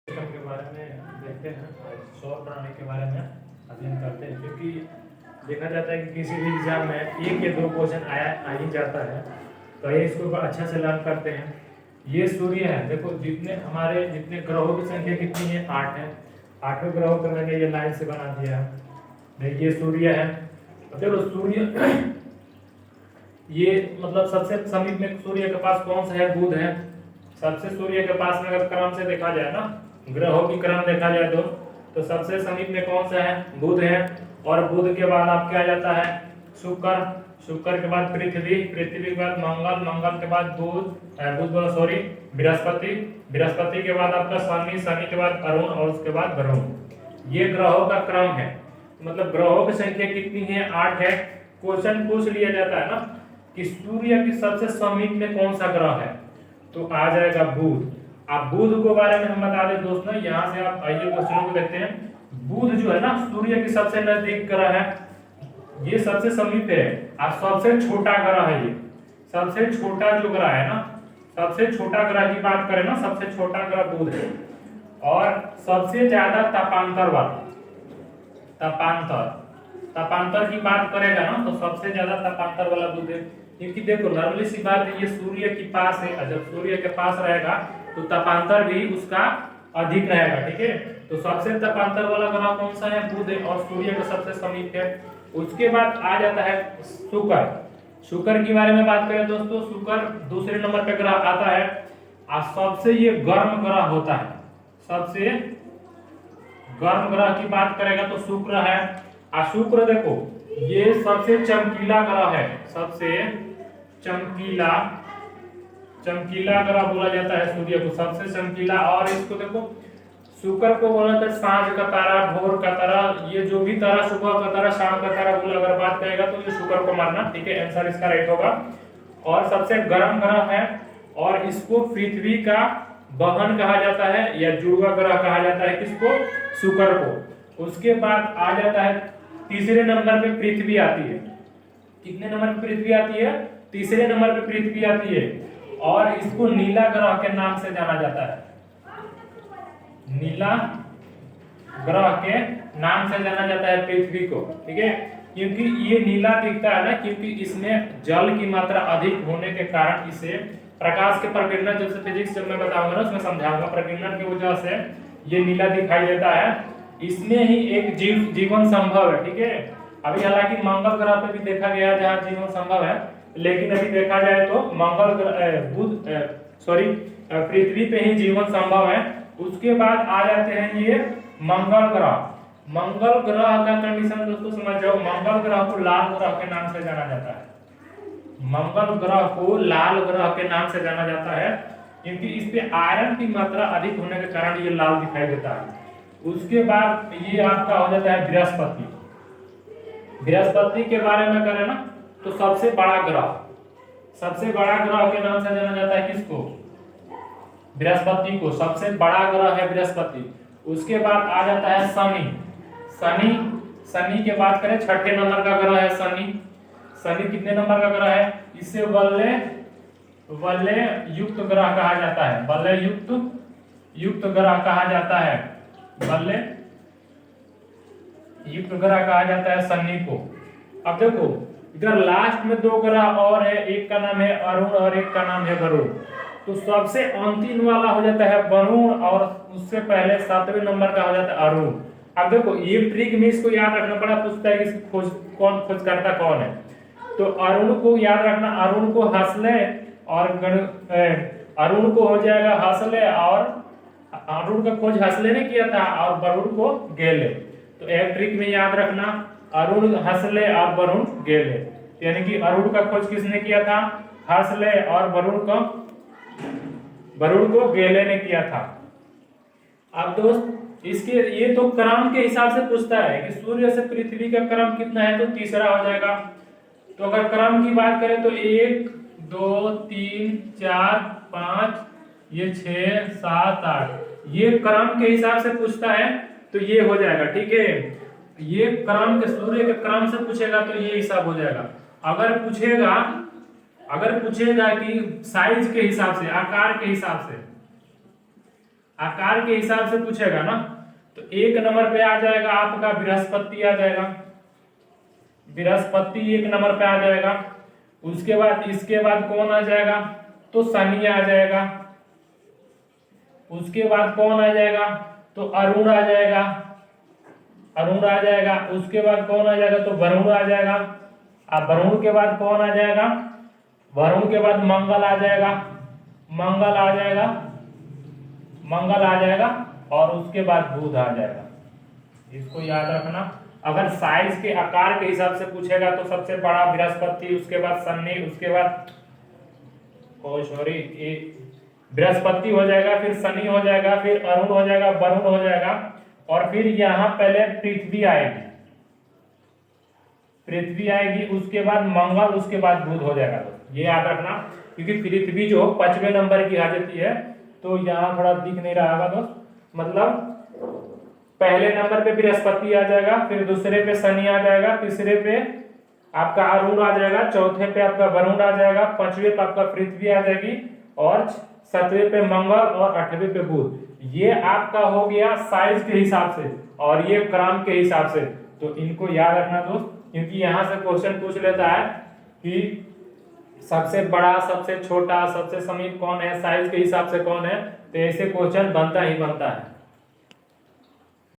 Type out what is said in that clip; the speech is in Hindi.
सिस्टम के बारे में देखते हैं और सौर प्रणाली के बारे में अध्ययन करते हैं, क्योंकि देखा जाता है कि किसी भी एग्जाम में एक या दो क्वेश्चन आ ही जाता है। तो ये इसको अच्छा से लर्न करते हैं। ये सूर्य है, देखो जितने ग्रहों की संख्या कितनी है, 8 है। 8वें ग्रहों को मैंने ये लाइन से बना दिया है। देखिए सूर्य है। अब देखो सूर्य ये मतलब सबसे समीप में सूर्य के पास कौन सा है, बुध है। सबसे सूर्य के पास में अगर क्रम से देखा जाए ना, ग्रहों की क्रम देखा जाए तो सबसे समीप में कौन सा है, बुध है। और बुध के बाद आप क्या जाता है, शुक्र। शुक्र के बाद पृथ्वी, पृथ्वी के बाद मंगल, मंगल के बाद बृहस्पति, बृहस्पति के बाद आपका शनि, शनि के बाद अरुण और उसके बाद वरुण। ये ग्रहों का क्रम है। मतलब ग्रहों की संख्या कितनी है, 8 है। क्वेश्चन पूछ लिया जाता है ना कि सूर्य की सबसे समीप में कौन सा ग्रह है, तो आ जाएगा बुध। आप बुध के बारे में हम बता दें दोस्तों, यहाँ से आप आइए क्वेश्चनों को देखते हैं। बुध जो है ना सूर्य के सबसे नजदीक ग्रह है, ये सबसे समीप है। और सबसे छोटा ग्रह है ये, सबसे छोटा जो ग्रह है ना, सबसे छोटा ग्रह की बात करें ना, सबसे छोटा ग्रह बुध है। और सबसे ज्यादा तापांतर वाला, तापांतर की बात करेगा ना तो सबसे ज्यादा तापांतर वाला बुध है। क्योंकि देखो नॉर्मली सी बात है, ये सूर्य के पास है। जब सूर्य के पास रहेगा तो तापांतर भी उसका अधिक रहेगा, ठीक है। तो सबसे तापांतर वाला ग्रह कौन सा है, बुध है। और सूर्य के सबसे समीप है। उसके बाद आ जाता है शुक्र। शुक्र के बारे में बात करें दोस्तों, शुक्र दूसरे नंबर पे ग्रह आता है। और सबसे ये गर्म ग्रह होता है। सबसे गर्म ग्रह की बात करेगा तो शुक्र है। और शुक्र देखो ये सबसे चमकीला ग्रह है, सबसे चमकीला ग्रह बोला जाता है सूर्य को, सबसे चमकीला। और इसको देखो शुक्र को बोला जाता है सांझ का तारा, भोर का तारा। ये जो भी तारा, सुबह का तारा, शाम का तारा बोला अगर बात करेगा तो ये शुक्र को मानना, ठीक है। आंसर इसका राइट होगा। और सबसे गर्म ग्रह है। और इसको पृथ्वी का बहन कहा जाता है या जुड़वा ग्रह कहा जाता है, किसको, शुक्र को। उसके बाद आ जाता है तीसरे नंबर पे पृथ्वी आती है। कितने नंबर पे पृथ्वी आती है, तीसरे नंबर पे पृथ्वी आती है। और इसको नीला ग्रह के नाम से जाना जाता है, नीला ग्रह के नाम से जाना जाता है पृथ्वी को, ठीक है। क्योंकि ये नीला दिखता है ना, क्योंकि इसमें जल की मात्रा अधिक होने के कारण इसे प्रकाश के प्रकीर्णन, जैसे फिजिक्स जब मैं बताऊंगा ना उसमें समझाऊंगा, प्रकीर्णन की वजह से ये नीला दिखाई देता है। इसमें ही एक जीवन संभव है, ठीक है। अभी हालांकि मंगल ग्रह पे भी देखा गया जहाँ जीवन संभव है, लेकिन अभी देखा जाए तो पृथ्वी पे ही जीवन संभव है। उसके बाद आ जाते हैं ये मंगल ग्रह। मंगल ग्रह का कंडीशन दोस्तों समझ जाओ, मंगल ग्रह को लाल ग्रह के नाम से जाना जाता है। मंगल ग्रह को लाल ग्रह के नाम से जाना जाता है, क्योंकि इस पे आयरन की मात्रा अधिक होने के कारण ये लाल दिखाई देता है। उसके बाद ये आपका हो जाता है बृहस्पति। बृहस्पति के बारे में करें ना तो सबसे बड़ा ग्रह, सबसे बड़ा ग्रह के नाम से जाना जाता है, किसको, बृहस्पति को। सबसे बड़ा ग्रह है बृहस्पति। उसके बाद आ जाता है शनि। शनि के बात करें छठे नंबर का ग्रह है शनि। शनि कितने नंबर का ग्रह है, इसे वलय युक्त ग्रह कहा जाता है, वलय युक्त ग्रह कहा जाता है, वलय युक्त ग्रह कहा जाता है शनि को। अब देखो इधर लास्ट में दो ग्रह और है, एक का नाम है अरुण और एक का नाम है वरुण। तो सबसे अंतिम वाला हो जाता है वरुण और उससे पहले 7वें नंबर का हो जाता है अरुण। अब देखो ये ट्रिक में इसको याद रखना बड़ा पूछता है कि खोज करता कौन है। तो अरुण को याद रखना, अरुण को हंसले और अरुण को हो जाएगा हंसले, और अरुण का खोज हंसले ने किया था और वरुण को गेले। तो एक ट्रिक में याद रखना, अरुण हंसले और वरुण गेले, यानी कि अरुण का खोज किसने किया था, हंसले, और वरुण को गेले ने किया था। अब दोस्त इसके ये तो क्रम के हिसाब से पूछता है कि सूर्य से पृथ्वी का क्रम कितना है, तो तीसरा हो जाएगा। तो अगर क्रम की बात करें तो 1 2 3 4 5 ये 6 7 8, ये क्रम के हिसाब से पूछता है तो ये हो जाएगा, ठीक है। ये क्रम के सूर्य के क्रम से पूछेगा तो ये हिसाब हो जाएगा। अगर पूछेगा कि साइज के हिसाब से, आकार के हिसाब से, आकार के हिसाब से पूछेगा ना, तो 1 नंबर पे आ जाएगा आपका बृहस्पति आ जाएगा, बृहस्पति 1 नंबर पे आ जाएगा। उसके बाद इसके बाद कौन आ जाएगा, तो शनि आ जाएगा। उसके बाद कौन आ जाएगा, तो अरुण आ जाएगा, अरुण आ जाएगा। उसके बाद कौन आ जाएगा, तो वरुण आ जाएगा। अब वरुण के बाद कौन आ जाएगा, वरुण के बाद मंगल आ जाएगा, मंगल आ जाएगा, मंगल आ जाएगा। और उसके बाद बुध आ जाएगा। इसको याद रखना। अगर साइज के आकार के हिसाब से पूछेगा तो सबसे बड़ा बृहस्पति, उसके बाद शनि, उसके बाद बृहस्पति हो जाएगा, फिर शनि हो जाएगा, फिर अरुण हो जाएगा, वरुण हो जाएगा, और फिर यहाँ पहले पृथ्वी आएगी, पृथ्वी आएगी, उसके बाद मंगल, उसके बाद बुध हो जाएगा। ये याद रखना, क्योंकि पृथ्वी जो 5वें नंबर की आ जाती है, तो यहाँ थोड़ा दिख नहीं रहा होगा दोस्त, मतलब पहले नंबर पे बृहस्पति आ जाएगा, फिर दूसरे पे शनि आ जाएगा, तीसरे पे आपका अरुण आ जाएगा, चौथे पे आपका वरुण आ जाएगा, 5वें पे आपका पृथ्वी आ जाएगी, और 7वें पे मंगल, और 8वें पे बुध। ये आपका हो गया साइज के हिसाब से, और ये क्रम के हिसाब से। तो इनको याद रखना दोस्त, क्योंकि यहाँ से क्वेश्चन पूछ लेता है कि सबसे बड़ा, सबसे छोटा, सबसे समीप कौन है, साइज के हिसाब से कौन है, तो ऐसे क्वेश्चन बनता ही बनता है।